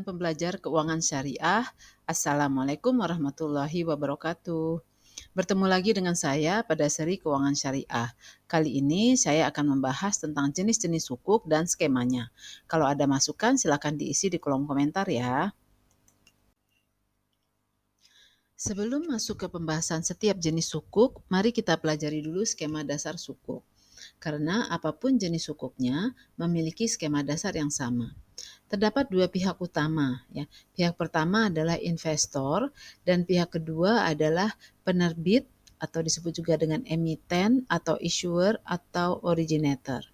pembelajar keuangan syariah. Assalamualaikum warahmatullahi wabarakatuh. Bertemu lagi dengan saya pada seri keuangan syariah. Kali ini saya akan membahas tentang jenis-jenis sukuk dan skemanya. Kalau ada masukan silakan diisi di kolom komentar ya. Sebelum masuk ke pembahasan setiap jenis sukuk, mari kita pelajari dulu skema dasar sukuk. Karena apapun jenis sukuknya memiliki skema dasar yang sama. Terdapat dua pihak utama, ya. Pihak pertama adalah investor dan pihak kedua adalah penerbit atau disebut juga dengan emiten atau issuer atau originator.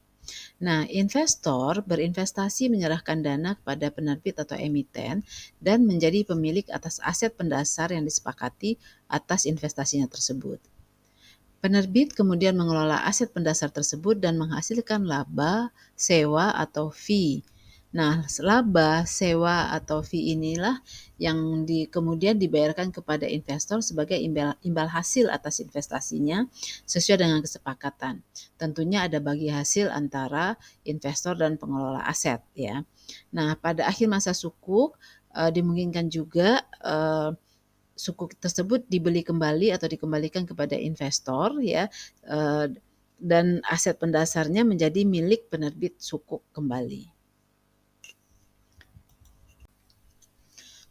Nah, investor berinvestasi menyerahkan dana kepada penerbit atau emiten dan menjadi pemilik atas aset pendasar yang disepakati atas investasinya tersebut. Penerbit kemudian mengelola aset pendasar tersebut dan menghasilkan laba, sewa, atau fee. Nah, laba, sewa, atau fee inilah yang kemudian dibayarkan kepada investor sebagai imbal hasil atas investasinya sesuai dengan kesepakatan. Tentunya ada bagi hasil antara investor dan pengelola aset ya. Nah, pada akhir masa sukuk dimungkinkan juga sukuk tersebut dibeli kembali atau dikembalikan kepada investor ya, dan aset pendasarnya menjadi milik penerbit sukuk kembali.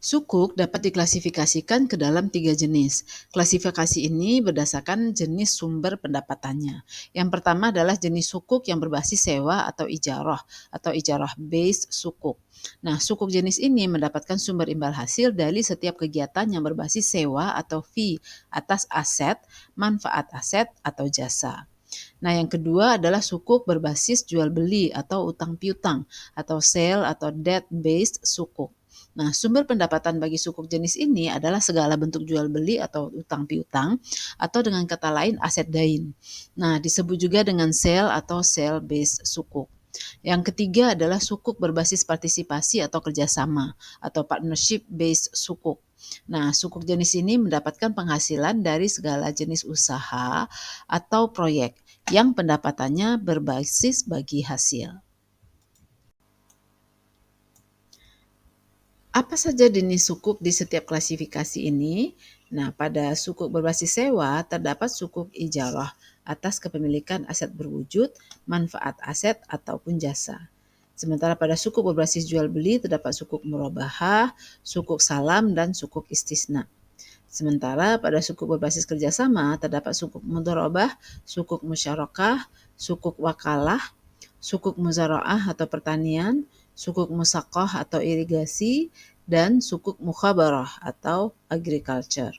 Sukuk dapat diklasifikasikan ke dalam 3 jenis. Klasifikasi ini berdasarkan jenis sumber pendapatannya. Yang pertama adalah jenis sukuk yang berbasis sewa atau ijarah based sukuk. Nah, sukuk jenis ini mendapatkan sumber imbal hasil dari setiap kegiatan yang berbasis sewa atau fee atas aset, manfaat aset, atau jasa. Nah, yang kedua adalah sukuk berbasis jual beli atau utang piutang atau sale atau debt based sukuk. Nah, sumber pendapatan bagi sukuk jenis ini adalah segala bentuk jual beli atau utang piutang atau dengan kata lain aset dain. Nah, disebut juga dengan sale atau sale based sukuk. Yang ketiga adalah sukuk berbasis partisipasi atau kerjasama atau partnership based sukuk. Nah, sukuk jenis ini mendapatkan penghasilan dari segala jenis usaha atau proyek yang pendapatannya berbasis bagi hasil. Apa saja jenis sukuk di setiap klasifikasi ini? Nah, pada sukuk berbasis sewa terdapat sukuk ijarah atas kepemilikan aset berwujud, manfaat aset ataupun jasa. Sementara pada sukuk berbasis jual beli terdapat sukuk murabahah, sukuk salam dan sukuk istisna. Sementara pada sukuk berbasis kerjasama terdapat sukuk mudharabah, sukuk musyarakah, sukuk wakalah, sukuk muzaraah atau pertanian, sukuk musaqah atau irigasi, dan sukuk mukhabarah atau agriculture.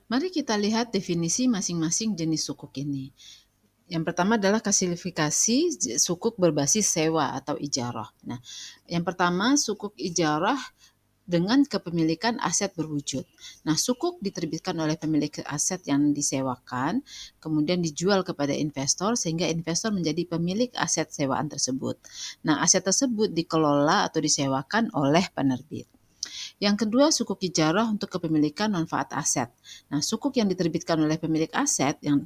Mari kita lihat definisi masing-masing jenis sukuk ini. Yang pertama adalah klasifikasi sukuk berbasis sewa atau ijarah. Nah, yang pertama sukuk ijarah dengan kepemilikan aset berwujud. Nah, sukuk diterbitkan oleh pemilik aset yang disewakan, kemudian dijual kepada investor sehingga investor menjadi pemilik aset sewaan tersebut. Nah, aset tersebut dikelola atau disewakan oleh penerbit. Yang kedua, sukuk ijarah untuk kepemilikan manfaat aset. Nah, sukuk yang diterbitkan oleh pemilik aset yang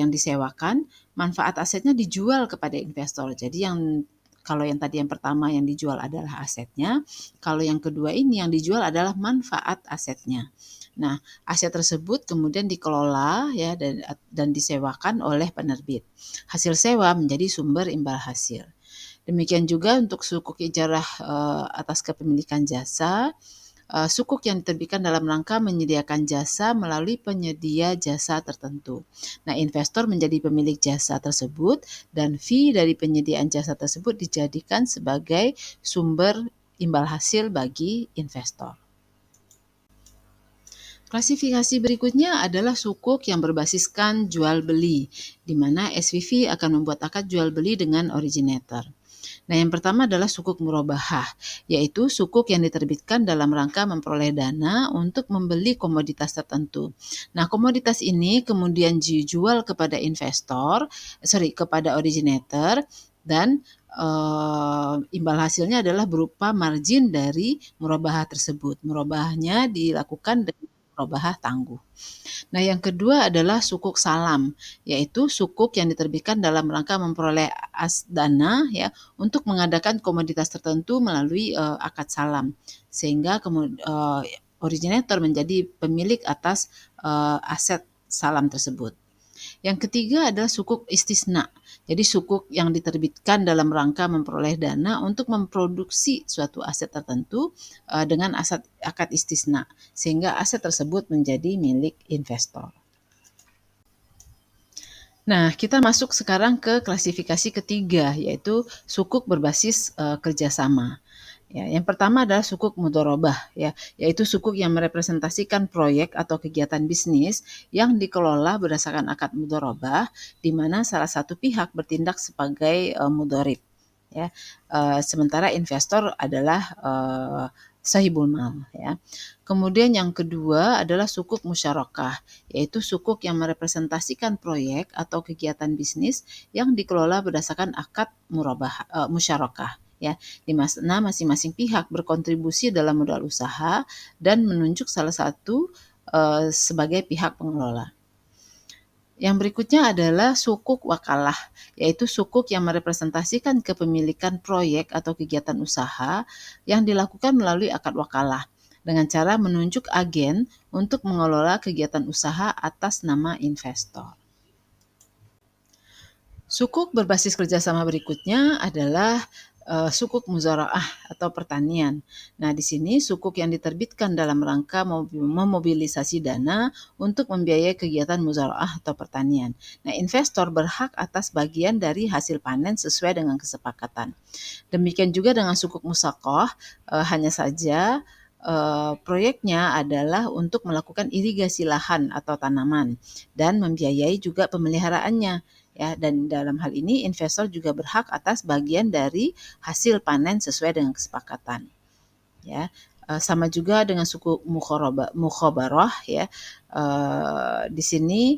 disewakan, manfaat asetnya dijual kepada investor. Jadi kalau yang tadi yang pertama yang dijual adalah asetnya, kalau yang kedua ini yang dijual adalah manfaat asetnya. Nah, aset tersebut kemudian dikelola ya dan disewakan oleh penerbit. Hasil sewa menjadi sumber imbal hasil. Demikian juga untuk sukuk ijarah atas kepemilikan jasa. Sukuk yang diterbitkan dalam rangka menyediakan jasa melalui penyedia jasa tertentu. Nah, investor menjadi pemilik jasa tersebut dan fee dari penyediaan jasa tersebut dijadikan sebagai sumber imbal hasil bagi investor. Klasifikasi berikutnya adalah sukuk yang berbasiskan jual beli, di mana SPV akan membuat akad jual beli dengan originator. Nah, yang pertama adalah sukuk murabahah, yaitu sukuk yang diterbitkan dalam rangka memperoleh dana untuk membeli komoditas tertentu. Nah, komoditas ini kemudian dijual kepada kepada originator dan imbal hasilnya adalah berupa margin dari murabahah tersebut. Murabahahnya dilakukan murabahah tangguh. Nah, yang kedua adalah sukuk salam, yaitu sukuk yang diterbitkan dalam rangka memperoleh dana ya untuk mengadakan komoditas tertentu melalui akad salam, sehingga originator menjadi pemilik atas aset salam tersebut. Yang ketiga adalah sukuk istisna. Jadi sukuk yang diterbitkan dalam rangka memperoleh dana untuk memproduksi suatu aset tertentu dengan akad istisna, sehingga aset tersebut menjadi milik investor. Nah, kita masuk sekarang ke klasifikasi ketiga, yaitu sukuk berbasis kerjasama. Ya, yang pertama adalah sukuk mudharabah, ya, yaitu sukuk yang merepresentasikan proyek atau kegiatan bisnis yang dikelola berdasarkan akad mudharabah, di mana salah satu pihak bertindak sebagai mudharib. Ya, sementara investor adalah sahibul mal. Ya. Kemudian yang kedua adalah sukuk musyarakah, yaitu sukuk yang merepresentasikan proyek atau kegiatan bisnis yang dikelola berdasarkan akad musyarakah. Ya, di mana masing-masing pihak berkontribusi dalam modal usaha dan menunjuk salah satu sebagai pihak pengelola. Yang berikutnya adalah sukuk wakalah, yaitu sukuk yang merepresentasikan kepemilikan proyek atau kegiatan usaha yang dilakukan melalui akad wakalah dengan cara menunjuk agen untuk mengelola kegiatan usaha atas nama investor. Sukuk berbasis kerjasama berikutnya adalah sukuk muzaraah atau pertanian. Nah, di sini sukuk yang diterbitkan dalam rangka memobilisasi dana untuk membiayai kegiatan muzaraah atau pertanian. Nah, investor berhak atas bagian dari hasil panen sesuai dengan kesepakatan. Demikian juga dengan sukuk musaqah, hanya saja proyeknya adalah untuk melakukan irigasi lahan atau tanaman dan membiayai juga pemeliharaannya. Ya, dan dalam hal ini investor juga berhak atas bagian dari hasil panen sesuai dengan kesepakatan. Ya, sama juga dengan suku mukhabarah ya. Di sini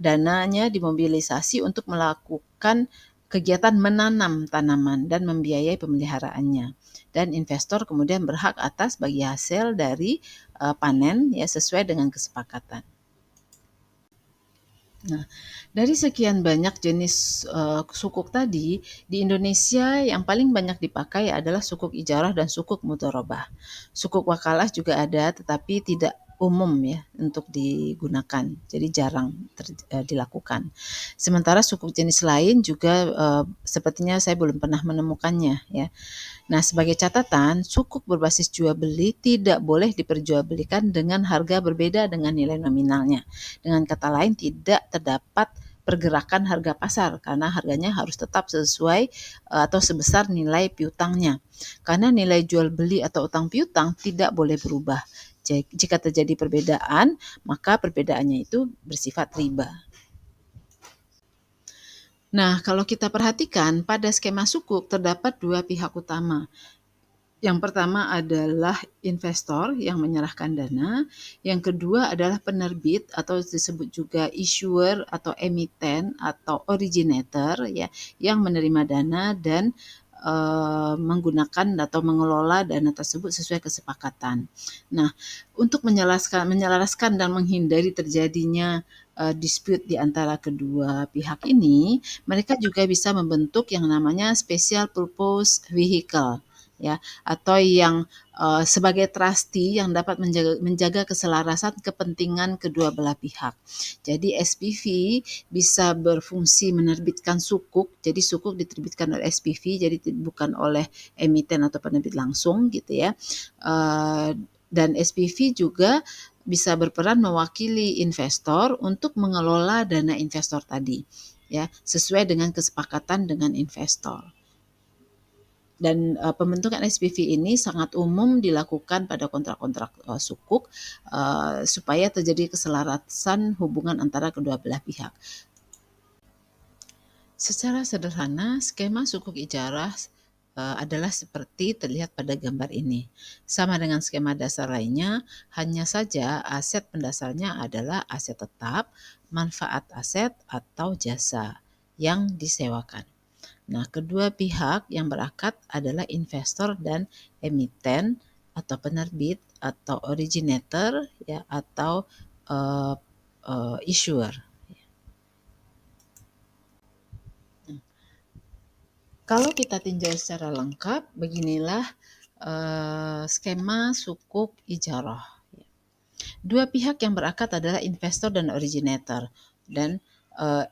dananya dimobilisasi untuk melakukan kegiatan menanam tanaman dan membiayai pemeliharaannya. Dan investor kemudian berhak atas bagi hasil dari panen ya sesuai dengan kesepakatan. Nah, dari sekian banyak jenis sukuk tadi, di Indonesia yang paling banyak dipakai adalah sukuk ijarah dan sukuk mudharabah. Sukuk wakalah juga ada, tetapi tidak umum ya untuk digunakan, jadi jarang dilakukan. Sementara sukuk jenis lain juga sepertinya saya belum pernah menemukannya ya. Nah, sebagai catatan, sukuk berbasis jual beli tidak boleh diperjualbelikan dengan harga berbeda dengan nilai nominalnya. Dengan kata lain, tidak terdapat pergerakan harga pasar karena harganya harus tetap sesuai atau sebesar nilai piutangnya. Karena nilai jual beli atau utang piutang tidak boleh berubah. Jika terjadi perbedaan, maka perbedaannya itu bersifat riba. Nah, kalau kita perhatikan pada skema sukuk terdapat dua pihak utama. Yang pertama adalah investor yang menyerahkan dana, yang kedua adalah penerbit atau disebut juga issuer atau emiten atau originator ya, yang menerima dana dan menggunakan atau mengelola dana tersebut sesuai kesepakatan. Nah, untuk menyelaraskan dan menghindari terjadinya dispute di antara kedua pihak ini, mereka juga bisa membentuk yang namanya special purpose vehicle ya, atau yang sebagai trustee yang dapat menjaga keselarasan kepentingan kedua belah pihak. Jadi SPV bisa berfungsi menerbitkan sukuk, jadi sukuk diterbitkan oleh SPV, jadi bukan oleh emiten atau penerbit langsung gitu ya. Dan SPV juga bisa berperan mewakili investor untuk mengelola dana investor tadi ya, sesuai dengan kesepakatan dengan investor. Dan pembentukan SPV ini sangat umum dilakukan pada kontrak-kontrak sukuk supaya terjadi keselarasan hubungan antara kedua belah pihak. Secara sederhana, skema sukuk ijarah adalah seperti terlihat pada gambar ini. Sama dengan skema dasar lainnya, hanya saja aset pendasarnya adalah aset tetap, manfaat aset, atau jasa yang disewakan. Nah, kedua pihak yang berakad adalah investor dan emiten atau penerbit atau originator ya atau issuer. Kalau kita tinjau secara lengkap, beginilah skema sukuk ijarah. Dua pihak yang berakad adalah investor dan originator, dan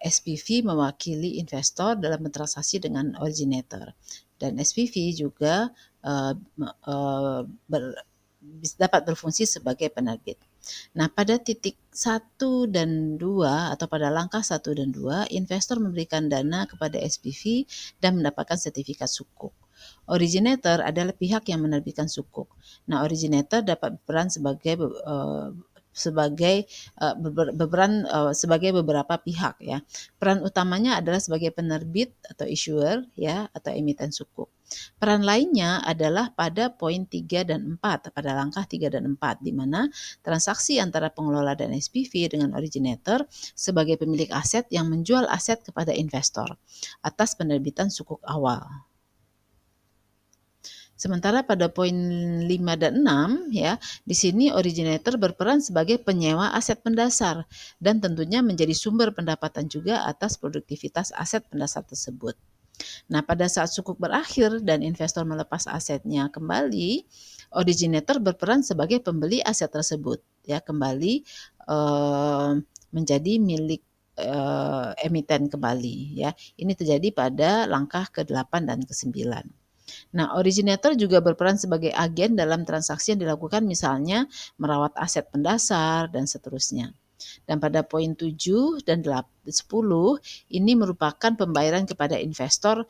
SPV mewakili investor dalam bertransaksi dengan originator, dan SPV juga dapat berfungsi sebagai penerbit. Nah, pada titik 1 dan 2 atau pada langkah 1 dan 2, investor memberikan dana kepada SPV dan mendapatkan sertifikat sukuk. Originator adalah pihak yang menerbitkan sukuk. Nah, originator dapat berperan sebagai beberapa pihak ya. Peran utamanya adalah sebagai penerbit atau issuer ya atau emiten sukuk. Peran lainnya adalah pada poin 3 dan 4, pada langkah 3 dan 4, di mana transaksi antara pengelola dan SPV dengan originator sebagai pemilik aset yang menjual aset kepada investor atas penerbitan sukuk awal. Sementara pada poin 5 dan 6 ya, di sini originator berperan sebagai penyewa aset pendasar dan tentunya menjadi sumber pendapatan juga atas produktivitas aset pendasar tersebut. Nah, pada saat sukuk berakhir dan investor melepas asetnya kembali, originator berperan sebagai pembeli aset tersebut ya kembali menjadi milik emiten kembali ya. Ini terjadi pada langkah ke-8 dan ke-9. Nah, originator juga berperan sebagai agen dalam transaksi yang dilakukan, misalnya merawat aset pendasar dan seterusnya. Dan pada poin 7 dan 10 ini merupakan pembayaran kepada investor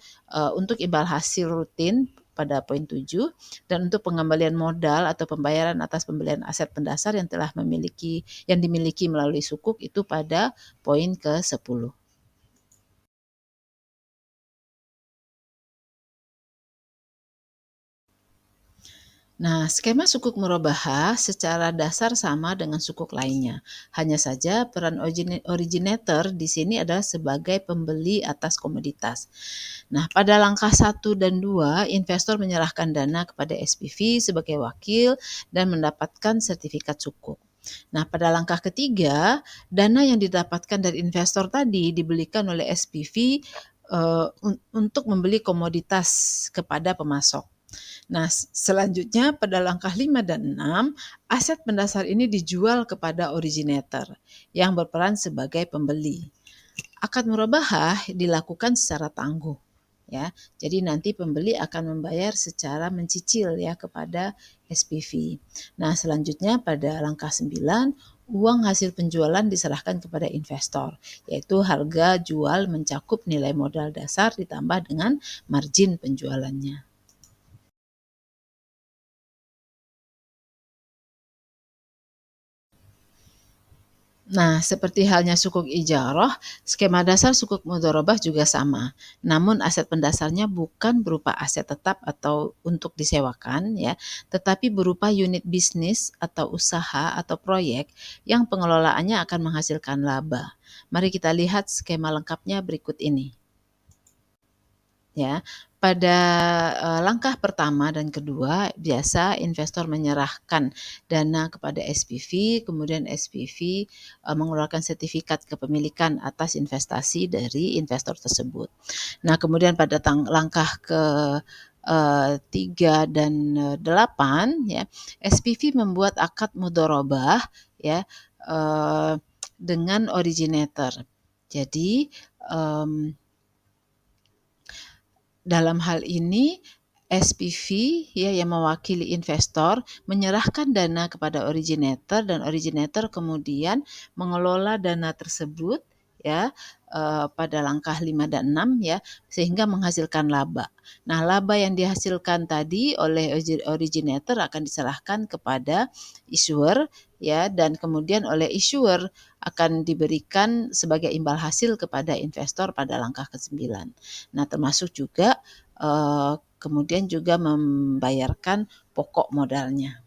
untuk imbal hasil rutin pada poin 7 dan untuk pengembalian modal atau pembayaran atas pembelian aset pendasar yang dimiliki melalui sukuk itu pada poin ke-10. Nah, skema sukuk murabahah secara dasar sama dengan sukuk lainnya. Hanya saja peran originator di sini adalah sebagai pembeli atas komoditas. Nah, pada langkah 1 dan 2, investor menyerahkan dana kepada SPV sebagai wakil dan mendapatkan sertifikat sukuk. Nah, pada langkah ketiga, dana yang didapatkan dari investor tadi dibelikan oleh SPV untuk membeli komoditas kepada pemasok. Nah, selanjutnya pada langkah 5 dan 6, aset pendasar ini dijual kepada originator yang berperan sebagai pembeli. Akad murabahah dilakukan secara tangguh ya. Jadi nanti pembeli akan membayar secara mencicil ya kepada SPV. Nah, selanjutnya pada langkah 9, uang hasil penjualan diserahkan kepada investor, yaitu harga jual mencakup nilai modal dasar ditambah dengan margin penjualannya. Nah, seperti halnya sukuk ijarah, skema dasar sukuk mudharabah juga sama. Namun aset pendasarnya bukan berupa aset tetap atau untuk disewakan ya, tetapi berupa unit bisnis atau usaha atau proyek yang pengelolaannya akan menghasilkan laba. Mari kita lihat skema lengkapnya berikut ini. Ya, pada langkah pertama dan kedua, biasa investor menyerahkan dana kepada SPV, kemudian SPV mengeluarkan sertifikat kepemilikan atas investasi dari investor tersebut. Nah, kemudian pada langkah ke 3 dan 8 ya, SPV membuat akad mudharabah ya dengan originator. Jadi dalam hal ini SPV ya yang mewakili investor menyerahkan dana kepada originator dan originator kemudian mengelola dana tersebut ya pada langkah 5 dan 6 ya sehingga menghasilkan laba. Nah, laba yang dihasilkan tadi oleh originator akan diserahkan kepada issuer ya dan kemudian oleh issuer akan diberikan sebagai imbal hasil kepada investor pada langkah ke-9. Nah, termasuk juga kemudian juga membayarkan pokok modalnya.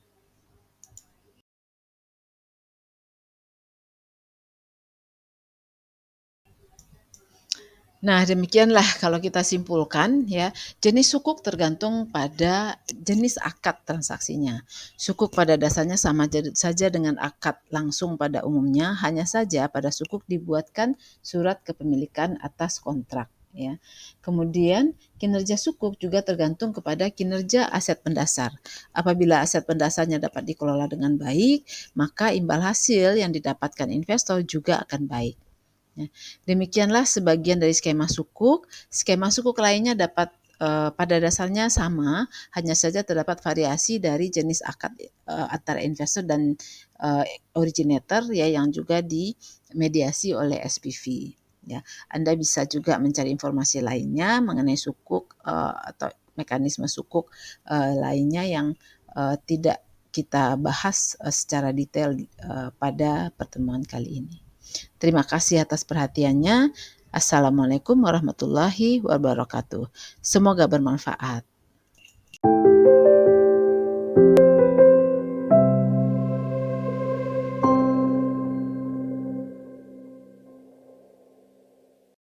Nah, demikianlah kalau kita simpulkan ya, jenis sukuk tergantung pada jenis akad transaksinya. Sukuk pada dasarnya sama saja dengan akad langsung pada umumnya, hanya saja pada sukuk dibuatkan surat kepemilikan atas kontrak ya. Kemudian kinerja sukuk juga tergantung kepada kinerja aset pendasar. Apabila aset pendasarnya dapat dikelola dengan baik, maka imbal hasil yang didapatkan investor juga akan baik. Ya, demikianlah sebagian dari skema sukuk. Skema sukuk lainnya dapat pada dasarnya sama, hanya saja terdapat variasi dari jenis akad antara investor dan originator ya yang juga dimediasi oleh SPV. Ya, Anda bisa juga mencari informasi lainnya mengenai sukuk atau mekanisme sukuk lainnya yang tidak kita bahas secara detail pada pertemuan kali ini. Terima kasih atas perhatiannya. Assalamualaikum warahmatullahi wabarakatuh. Semoga bermanfaat.